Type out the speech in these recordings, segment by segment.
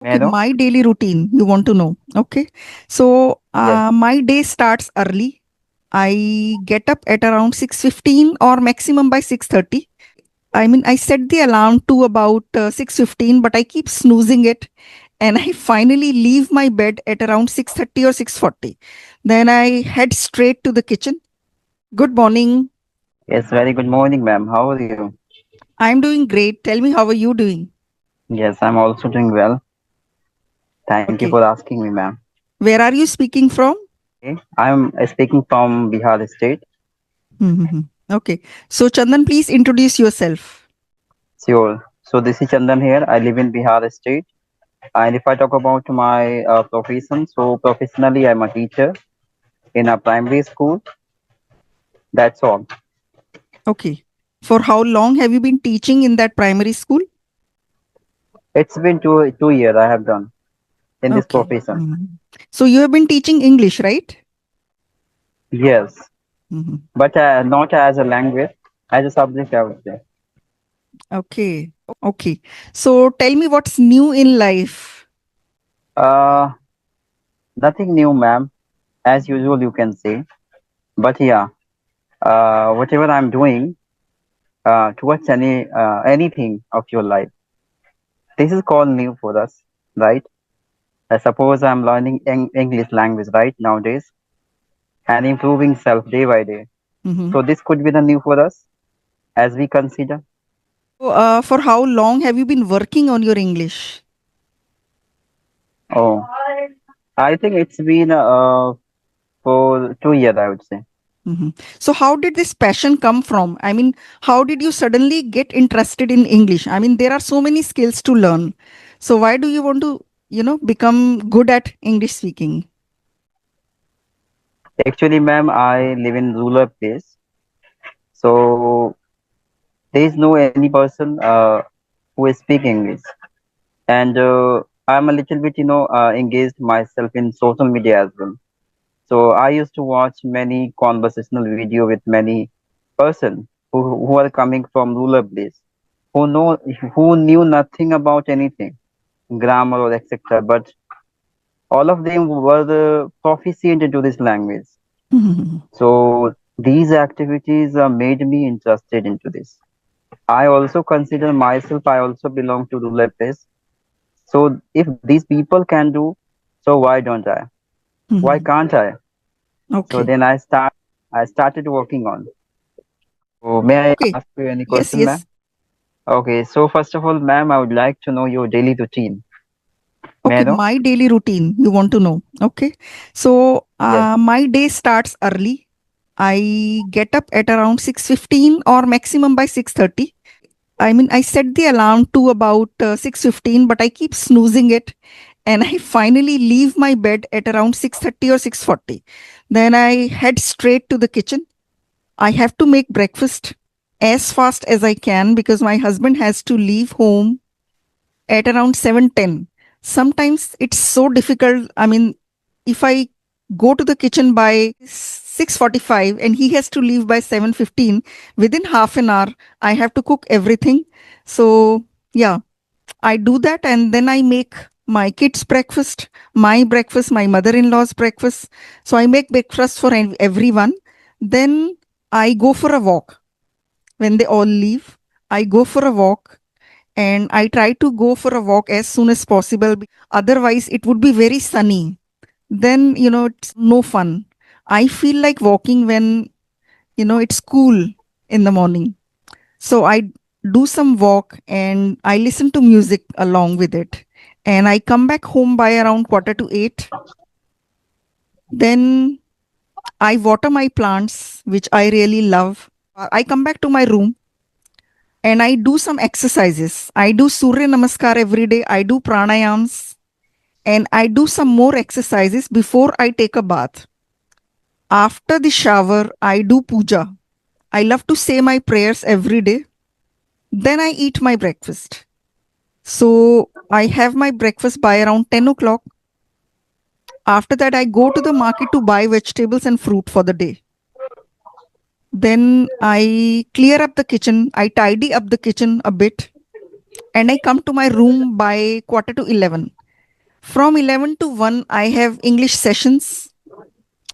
May I Okay, know? my daily routine, you want to know. Okay. So, Yes. my day starts early. I get up at around 6:15 or maximum by 6:30. I mean, I set the alarm to about 6:15, but I keep snoozing it, and I finally leave my bed at around 6:30 or 6:40. Then I head straight to the kitchen. Good morning. Yes, very good morning, ma'am. How are you? I'm doing great. Tell me, how are you doing? Yes, I'm also doing well. Thank you for Okay. asking me, ma'am. Where are you speaking from? Okay. I'm speaking from Bihar state. Mhm. Okay. So, Chandan, please introduce yourself. Sure. So this is Chandan here. I live in Bihar state. And if I talk about my profession, so professionally I'm a teacher in a primary school. That's all. Okay. For how long have you been teaching in that primary school? It's been two years I have done in this Okay. profession. Mhm. So, you have been teaching English, right? Yes, Mhm. but not as a language, as a subject, I would say. Okay. Okay. So, tell me what's new in life. Uh, Nothing new, ma'am. As usual, you can say. But yeah, whatever I'm doing towards anything of your life, this is called new for us, right? Suppose I'm learning English language right nowadays and improving self day by day. Mhm. So this could be the new for us as we consider. So, for how long have you been working on your English? Oh, I think it's been for 2 years, I would say. Mhm. So, how did this passion come from? I mean, how did you suddenly get interested in English? I mean, there are so many skills to learn. So, why do you want to, become good at English speaking? Actually, ma'am, I live in rural place, so there is no any person who is speak English, and I'm a little bit, engaged myself in social media as well. So I used to watch many conversational video with many person who are coming from rural place, who know who knew nothing about anything, grammar or etc. But all of them were the proficient into this language. So these activities made me interested into this. I also consider myself. I also belong to rural place. So if these people can do, so why don't I? Why can't I? So Okay. then I started working on. So may I Okay. ask you any Yes, question, ma'am? yes. Okay, so first of all, ma'am, I would like to know your daily routine. May I Okay, know? my daily routine, you want to know. Okay. So, Yes. my day starts early. I get up at around 6:15 or maximum by 6:30. I mean, I set the alarm to about 6:15, but I keep snoozing it, and I finally leave my bed at around 6:30 or 6:40. Then I head straight to the kitchen. I have to make breakfast as fast as I can because my husband has to leave home at around 7:10. Sometimes it's so difficult. I mean, if I go to the kitchen by 6:45 and he has to leave by 7:15, within half an hour I have to cook everything. So, yeah, I do that, and then I make my kids breakfast, my mother-in-law's breakfast. So I make breakfast for everyone. Then I go for a walk. When they all leave, I go for a walk, and I try to go for a walk as soon as possible. Otherwise, it would be very sunny. Then, it's no fun. I feel like walking when, it's cool in the morning. So I do some walk and I listen to music along with it. And I come back home by around quarter to 8. Then I water my plants, which I really love. I come back to my room and I do some exercises. I do Surya Namaskar every day. I do pranayams and I do some more exercises before I take a bath. After the shower, I do puja. I love to say my prayers every day. Then I eat my breakfast. So I have my breakfast by around 10 o'clock. After that, I go to the market to buy vegetables and fruit for the day. Then I clear up the kitchen. I tidy up the kitchen a bit and I come to my room by quarter to 11. From 11 to 1, I have English sessions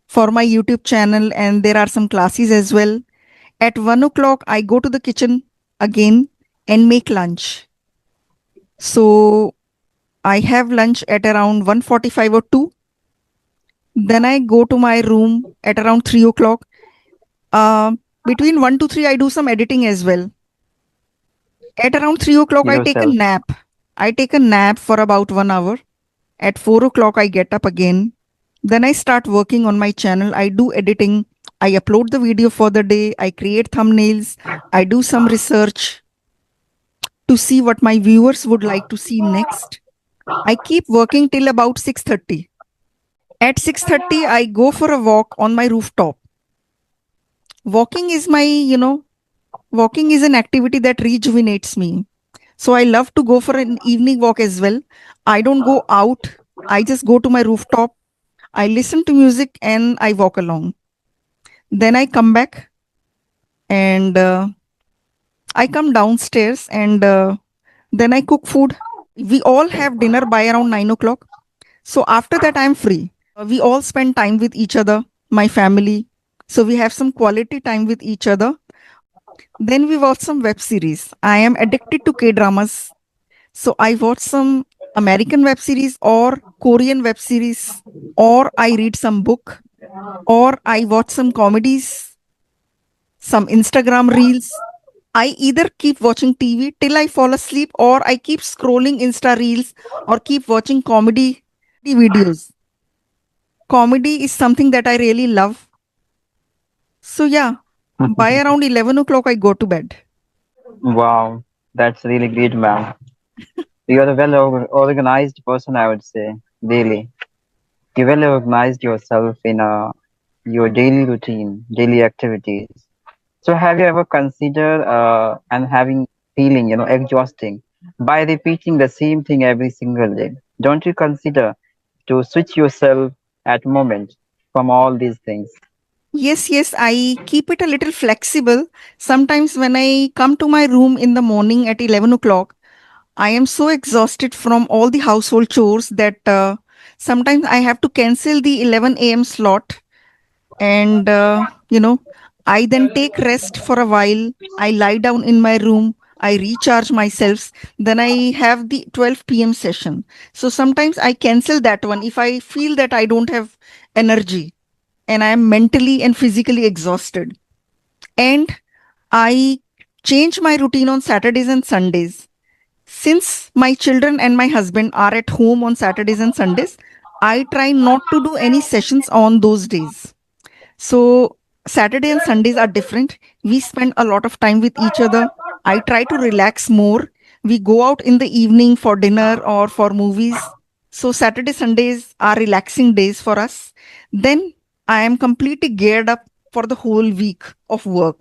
for my YouTube channel, and there are some classes as well. At 1 o'clock, I go to the kitchen again and make lunch. So I have lunch at around 1:45 or 2. Then I go to my room at around 3 o'clock. Between 1 to 3, I do some editing as well. At around 3 o'clock, I take a yourself? nap. I take a nap for about 1 hour. At 4 o'clock, I get up again. Then I start working on my channel. I do editing. I upload the video for the day. I create thumbnails. I do some research to see what my viewers would like to see next. I keep working till about 6:30. At 6:30, I go for a walk on my rooftop. Walking is walking is an activity that rejuvenates me. So I love to go for an evening walk as well. I don't go out. I just go to my rooftop. I listen to music and I walk along. Then I come back and I come downstairs and then I cook food. We all have dinner by around 9 o'clock. So after that, I'm free. We all spend time with each other, my family. So we have some quality time with each other. Then we watch some web series. I am addicted to K dramas. So I watch some American web series or Korean web series, or I read some book, or I watch some comedies, some Instagram reels. I either keep watching TV till I fall asleep, or I keep scrolling Insta reels or keep watching comedy videos. Comedy is something that I really love. So yeah, by around 11 o'clock, I go to bed. Wow, that's really great, ma'am. You are a organized person, I would say, daily. You well organized yourself in your daily routine, daily activities. So have you ever considered and having feeling, exhausting by repeating the same thing every single day? Don't you consider to switch yourself at moment from all these things? Yes, yes, I keep it a little flexible. Sometimes when I come to my room in the morning at 11 o'clock, I am so exhausted from all the household chores that sometimes I have to cancel the 11 a.m. slot. And, I then take rest for a while. I lie down in my room. I recharge myself. Then I have the 12 p.m. session. So sometimes I cancel that one if I feel that I don't have energy and I am mentally and physically exhausted. And I change my routine on Saturdays and Sundays. Since my children and my husband are at home on Saturdays and Sundays, I try not to do any sessions on those days. So Saturday and Sundays are different. We spend a lot of time with each other. I try to relax more. We go out in the evening for dinner or for movies. So Saturday, Sundays are relaxing days for us. Then I am completely geared up for the whole week of work.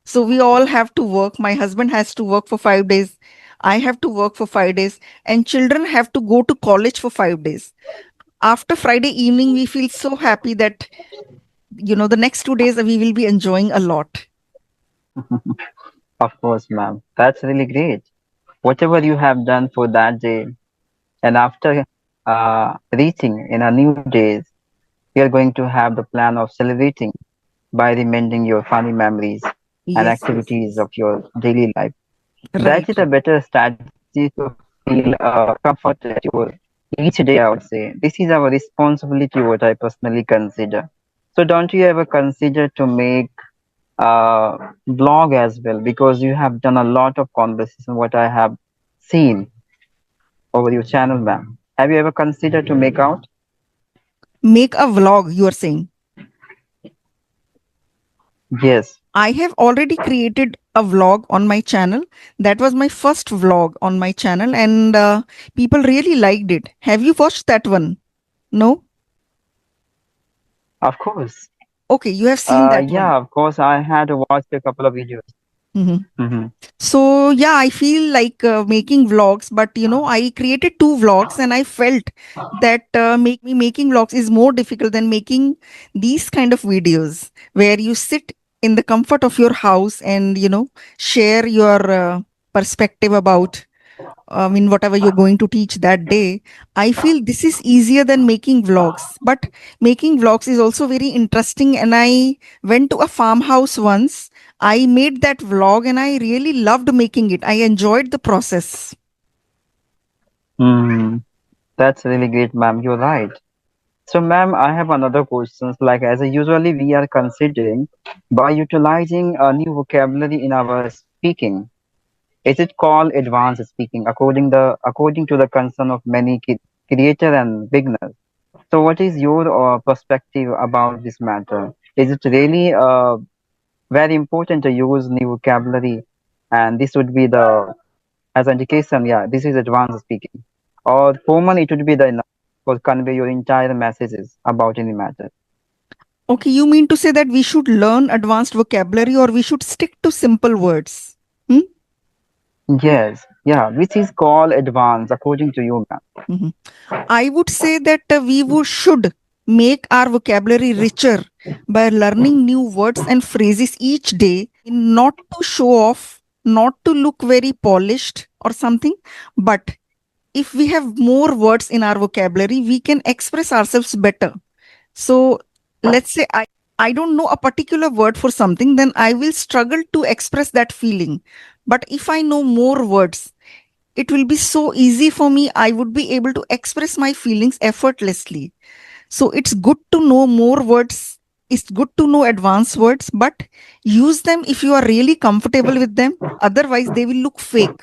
So we all have to work. My husband has to work for 5 days. I have to work for 5 days. And children have to go to college for 5 days. After Friday evening, we feel so happy that, the next 2 days we will be enjoying a lot. Of course, ma'am. That's really great. Whatever you have done for that day, and after reaching in a new days, we are going to have the plan of celebrating by remembering your funny memories and Yes, yes, activities yes. of your daily life. That Right, is a right. better strategy to feel comforted at your each day, I would say. This is our responsibility, what I personally consider. So don't you ever consider to make blog as well, because you have done a lot of conversation what I have seen over your channel, ma'am. Have you ever considered to make out? Make a vlog, you are saying. Yes, I have already created a vlog on my channel. That was my first vlog on my channel, and people really liked it. Have you watched that one? No? of course. Okay, you have seen that one. Yeah, of course. I had watched a couple of videos. Mhm. Hmm. So yeah, I feel like making vlogs, but I created two vlogs, and I felt that making vlogs is more difficult than making these kind of videos where you sit in the comfort of your house and share your perspective about I mean, whatever you're going to teach that day, I feel this is easier than making vlogs. But making vlogs is also very interesting. And I went to a farmhouse once. I made that vlog and I really loved making it. I enjoyed the process. Hmm. That's really great, ma'am. You're right. So, ma'am, I have another questions. Like, as a usually we are considering by utilizing a new vocabulary in our speaking, is it called advanced speaking according to the concern of many creator and beginners? So, what is your perspective about this matter? Is it really very important to use new vocabulary, and this would be the as indication? Yeah, this is advanced speaking, or common it would be the enough for convey your entire messages about any matter. Okay, you mean to say that we should learn advanced vocabulary or we should stick to simple words? Hmm? Yes, yeah, which is called advanced according to you, ma'am. Mhm. I would say that should make our vocabulary richer by learning new words and phrases each day, not to show off, not to look very polished or something. But if we have more words in our vocabulary, we can express ourselves better. So let's say I don't know a particular word for something, then I will struggle to express that feeling. But if I know more words, it will be so easy for me. I would be able to express my feelings effortlessly. So it's good to know more words. It's good to know advanced words, but use them if you are really comfortable with them. Otherwise, they will look fake.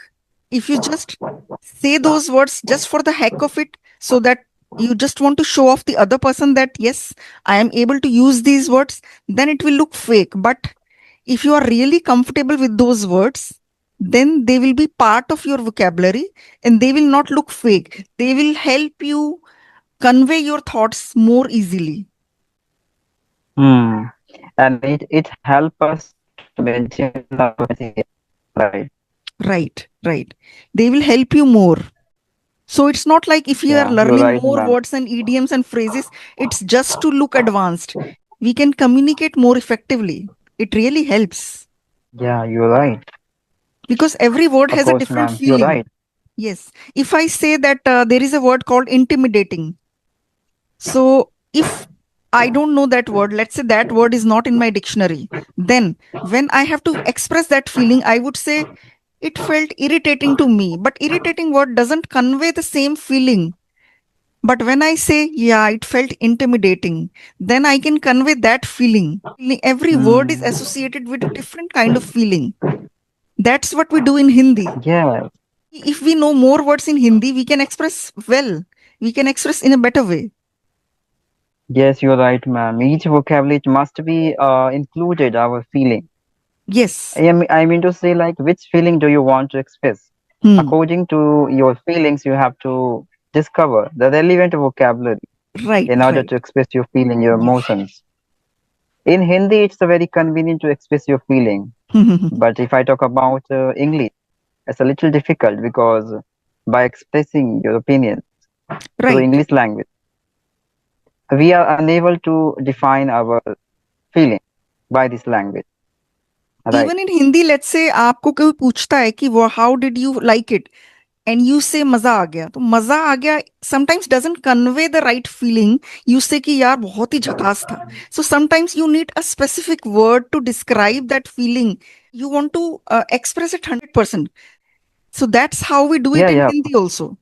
If you just say those words just for the heck of it, so that you just want to show off the other person that, yes, I am able to use these words, then it will look fake. But if you are really comfortable with those words, then they will be part of your vocabulary and they will not look fake. They will help you convey your thoughts more easily. Hmm. And it helps us to maintain our fluency, right? Right, right. They will help you more. So it's not like if you Yeah, are you're right, learning more ma'am. words and idioms and phrases, it's just to look advanced. We can communicate more effectively. It really helps Yeah, you're right. because every word Of has a course, different ma'am. You're feeling. right. Yes. If I say that there is a word called intimidating, so if I don't know that word, let's say that word is not in my dictionary, then when I have to express that feeling, I would say it felt irritating to me. But irritating word doesn't convey the same feeling. But when I say, yeah, it felt intimidating, then I can convey that feeling. Every word is Hmm. associated with a different kind of feeling. That's what we do in Hindi. Yeah. If we know more words in Hindi, we can express well. We can express in a better way. Yes, you're right, ma'am. Each vocabulary must be included our feeling. Yes. I mean to say, like, which feeling do you want to express? Hmm. According to your feelings, you have to discover the relevant vocabulary Right, in order right. to express your feeling, your Yes. emotions. In Hindi, it's a very convenient to express your feeling. But if I talk about English, it's a little difficult because by expressing your opinion through Right. English language, we are unable to define our feeling by this language, right? Even in Hindi, let's say आपको कोई पूछता है कि वो how did you like it? And you say मजा आ गया, तो मजा आ गया sometimes doesn't convey the right feeling. You say कि यार बहुत ही झकास था. So sometimes you need a specific word to describe that feeling. You want to express it 100%. So that's how we do it Yeah, in yeah. Hindi also.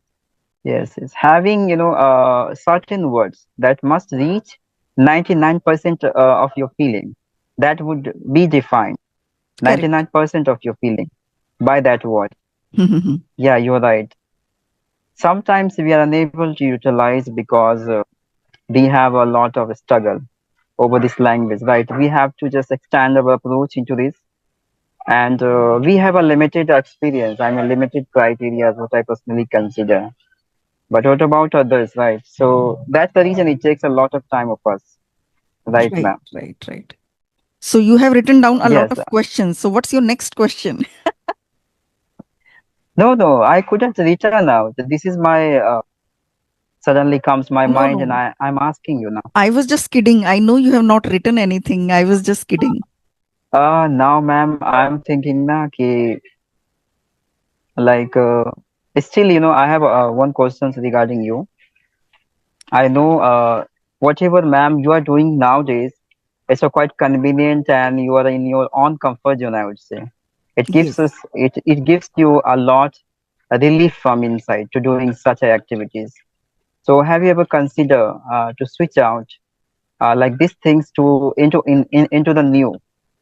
Yes, it's having, certain words that must reach 99% of your feeling. That would be defined, Correct. 99% of your feeling by that word. Yeah, you're right. Sometimes we are unable to utilize because we have a lot of struggle over this language, right? We have to just extend our approach into this. And we have a limited experience, I mean, limited criteria, what I personally consider. But what about others, right? So that's the reason it takes a lot of time of us, right, Right, ma'am? right, right. So you have written down a lot Yes. of questions. So what's your next question? No, no, I couldn't return now. This is my suddenly comes my No, mind, and no. I'm asking you now. I was just kidding. I know you have not written anything. I was just kidding. Now, ma'am, I'm thinking na ki like Still, I have one question regarding you. I know whatever, ma'am, you are doing nowadays, it's a quite convenient and you are in your own comfort zone, I would say. Yes. It gives you a lot relief from inside to doing such activities. So have you ever considered to switch out like these things to into the new?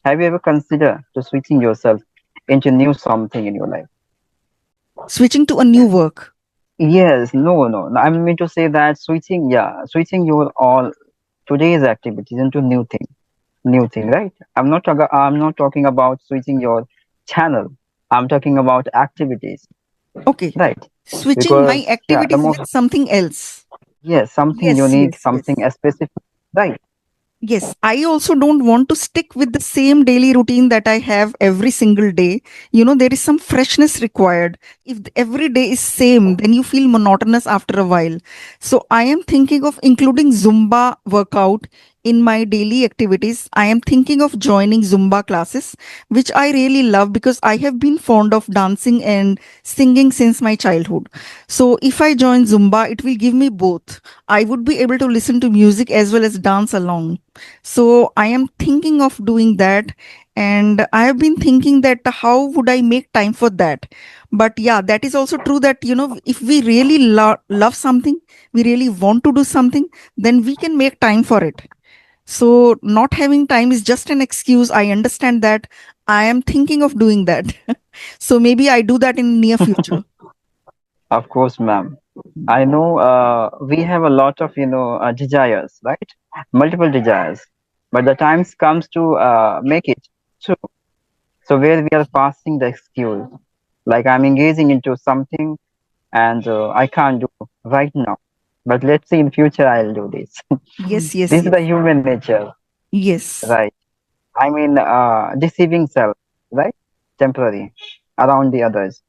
Have you ever considered to switching yourself into new something in your life? Switching to a new work. Yes, no. I mean to say that switching your all today's activities into new thing, right? I'm not talking about switching your channel. I'm talking about activities, Okay. right? Switching my Because yeah, the activities with most something else. yes, something Yes, unique, yes, something yes. specific, right? Yes, I also don't want to stick with the same daily routine that I have every single day. There is some freshness required. If every day is same, then you feel monotonous after a while. So I am thinking of including Zumba workout in my daily activities. I am thinking of joining Zumba classes, which I really love because I have been fond of dancing and singing since my childhood. So if I join Zumba, it will give me both. I would be able to listen to music as well as dance along. So I am thinking of doing that. And I have been thinking that how would I make time for that? But yeah, that is also true that, if we really love something, we really want to do something, then we can make time for it. So not having time is just an excuse. I understand that. I am thinking of doing that. So maybe I do that in near future. Of course, ma'am. I know we have a lot of desires, right? Multiple desires, but the times comes to make it true. So where we are passing the excuse, like I'm engaging into something and I can't do right now, but let's see in future I'll do this. Yes, yes, This is the yes. human nature, Yes. right? I mean, deceiving self, right? Temporary around the others.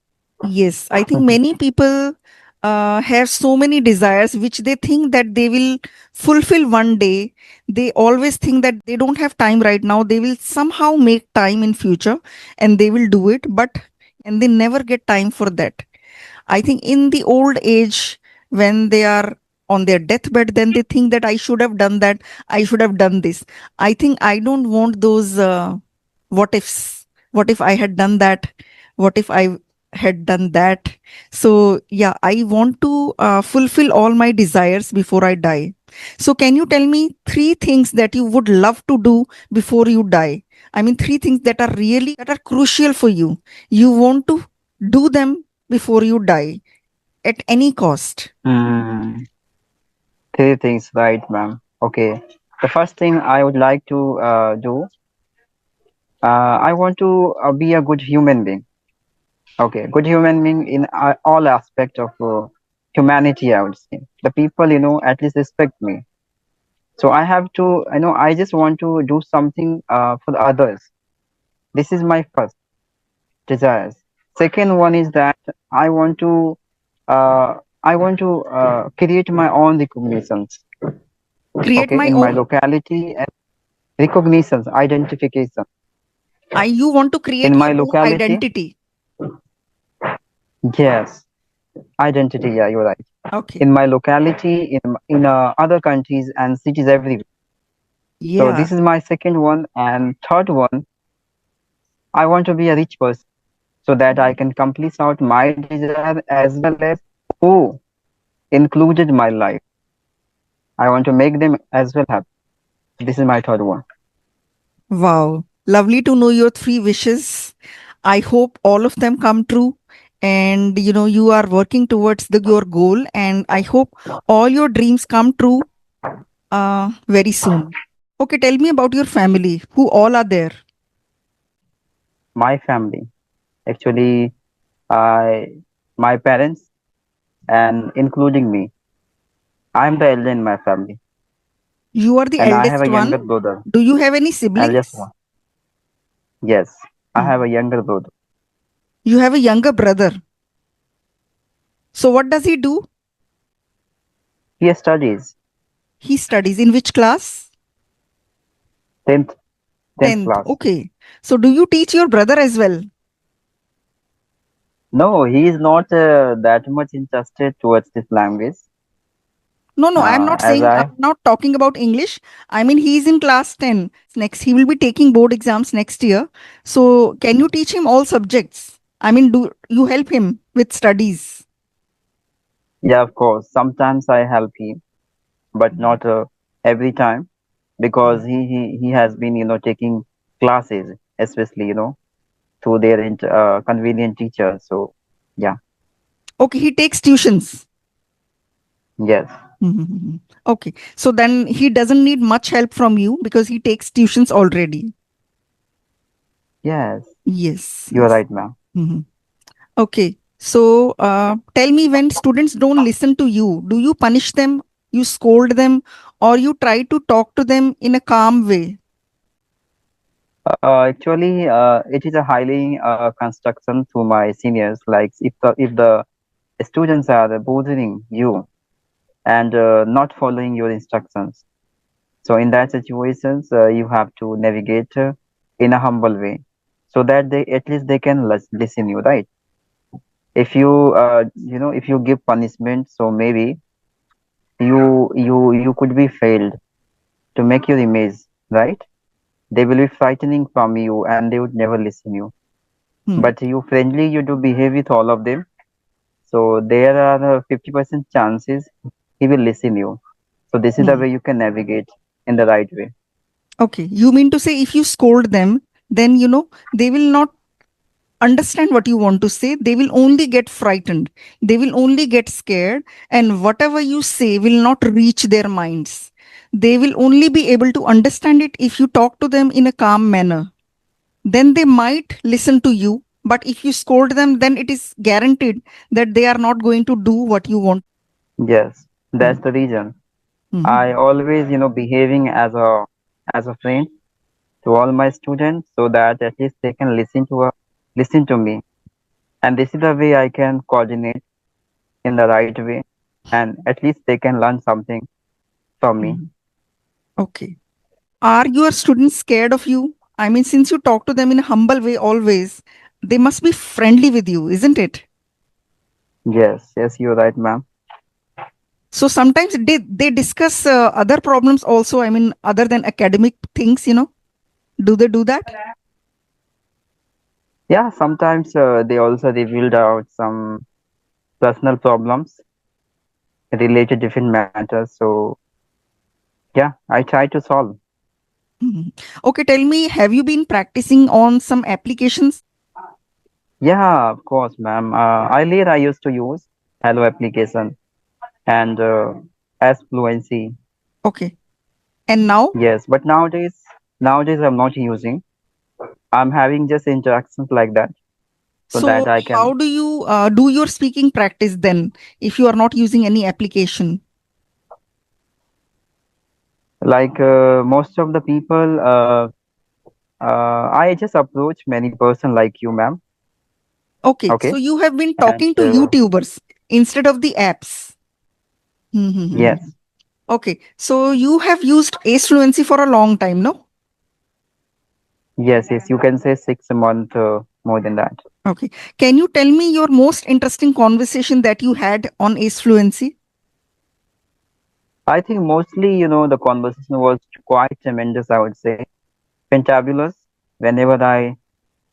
Yes, I think many people have so many desires which they think that they will fulfill one day. They always think that they don't have time right now. They will somehow make time in future and they will do it, but and they never get time for that. I think in the old age, when they are on their deathbed, then they think that I should have done that. I should have done this. I think I don't want those what ifs. What if I had done that? What if I had done that? So, yeah, I want to fulfill all my desires before I die. So, can you tell me three things that you would love to do before you die? I mean, three things that are really that are crucial for you. You want to do them before you die at any cost. Hmm. Three things, right, ma'am? Okay. The first thing I would like to do, I want to be a good human being. Okay, good human being in all aspect of humanity, I would say. The people, at least respect me. So I have to, I just want to do something for the others. This is my first desires. Second one is that I want to, create my own recognitions. Create Okay, my in my own. locality and recognitions, identification. I You want to create In your my own locality, identity. yes, identity. Yeah, you're right. Okay. In my locality, in other countries and cities everywhere. So Yeah. this is my second one, and third one, I want to be a rich person so that I can complete out my desire as well as who included my life. I want to make them as well happy. This is my third one. Wow. Lovely to know your three wishes. I hope all of them come true. And you are working towards your goal. And I hope all your dreams come true very soon. Okay, tell me about your family. Who all are there? My family, actually, I, my parents, and including me. I am the elder in my family, You are the and I have a eldest younger one. brother. Do you have any Eldest siblings? one. Yes, I have Hmm. a younger brother. You have a younger brother. So what does he do? He studies He studies in which class? tenth 10th. class. Okay. So do you teach your brother as well? No, he is not that much interested towards this language. No, no, I'm not As saying, I'm I, not talking about English. I mean, he's in class 10. Next, he will be taking board exams next year. So, can you teach him all subjects? I mean, do you help him with studies? yeah, of course. Sometimes I help him, but Mhm. not every time, because Mhm. he has been taking classes, especially through their convenient teachers. So yeah, Okay, he takes tuitions. yes, Mhm. Okay, so then he doesn't need much help from you because he takes tuitions already. yes, Yes, you are yes. right, ma'am. Mhm. Okay, so tell me, when students don't listen to you, do you punish them, you scold them, or you try to talk to them in a calm way? Actually, it is a highly construction to my seniors. Like if the students are bothering you and not following your instructions, so in that situations, you have to navigate in a humble way, so that they at least they can listen you, right? If if you give punishment, so maybe you could be failed to make your image, right? They will be frightening from you and they would never listen you. Hmm. But you friendly, you do behave with all of them, so there are 50% chances he will listen you. So this is the Hmm. way you can navigate in the right way. Okay, you mean to say if you scold them, then they will not understand what you want to say. They will only get frightened. They will only get scared, and whatever you say will not reach their minds. They will only be able to understand it if you talk to them in a calm manner. Then they might listen to you. But if you scold them, then it is guaranteed that they are not going to do what you want. Yes, Mhm. that's the reason I Mhm. always behaving as a friend to all my students, so that at least they can listen to me, and this is the way I can coordinate in the right way, and at least they can learn something from me. Mhm. Okay. Are your students scared of you? I mean, since you talk to them in a humble way always, they must be friendly with you, isn't it? Yes, yes, you're right, ma'am. So sometimes they discuss other problems also. I mean, other than academic things, do they do that? Yeah, sometimes they also revealed out some personal problems related to different matters. So yeah, I try to solve. Mhm. Okay, tell me, have you been practicing on some applications? Yeah, of course, ma'am. Earlier I used to use Hello application and as fluency. Okay. And now? Yes, but nowadays I'm not using. I'm having just interactions like that, so that So I how can do you do your speaking practice then if you are not using any application? like most of the people. I just approach many person like you, ma'am. Okay, so Okay, you have been and talking to YouTubers instead of the apps. yes, Mm-hmm. Okay, so you have used Ace Fluency for a long time, no? yes, yes. You can say 6 month more than that. Okay, can you tell me your most interesting conversation that you had on Ace Fluency? I think mostly, the conversation was quite tremendous. I would say fantabulous. Whenever I,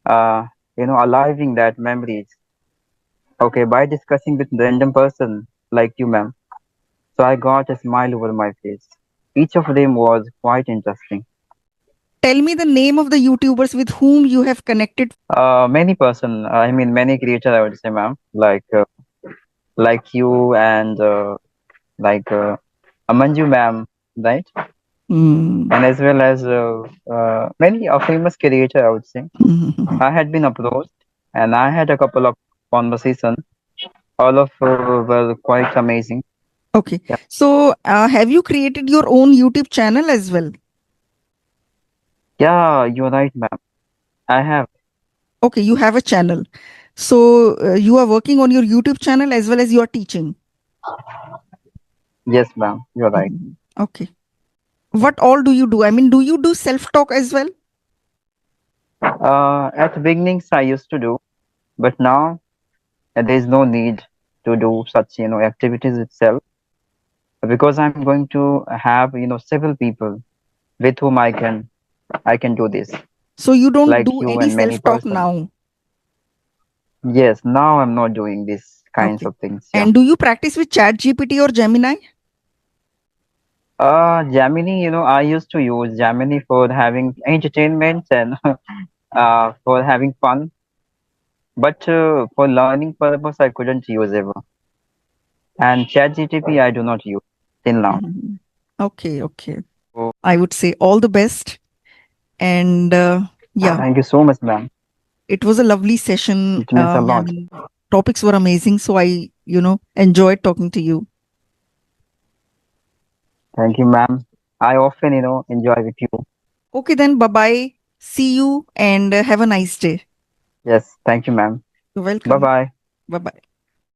aliving that memories. Okay, by discussing with random person like you, ma'am. So I got a smile over my face. Each of them was quite interesting. Tell me the name of the YouTubers with whom you have connected. Many person, I mean, many creator, I would say, ma'am, like you and like Amanju, ma'am, right? Mm. And as well as many a famous creator, I would say. Mhm. I had been approached, and I had a couple of conversations. All of were quite amazing. Okay, Yeah, so have you created your own YouTube channel as well? yeah, you're right, ma'am. I have. Okay, you have a channel. So you are working on your YouTube channel as well as you are teaching. Yes, ma'am. You're right. Mhm. Okay. What all do you do? I mean, do you do self talk as well? At the beginnings, I used to do, but now, there is no need to do such activities itself, because I'm going to have several people with whom I can do this, So you don't like do you any and many self-talk person. now. Yes, now I'm not doing these kinds Okay. of things. Yeah. And do you practice with Chat GPT or Gemini? Gemini, I used to use Gemini for having entertainment and for having fun, but for learning purpose, I couldn't use ever. And ChatGTP, I do not use till now. Mhm. Okay, okay. So I would say all the best. And yeah, thank you so much, ma'am. it was a lovely session. It means a lot. And topics were amazing. So I, enjoyed talking to you. Thank you, ma'am. I often, enjoy with you. Okay, then bye bye. See you and have a nice day. Yes, thank you, ma'am. You're Bye welcome. bye. Bye bye.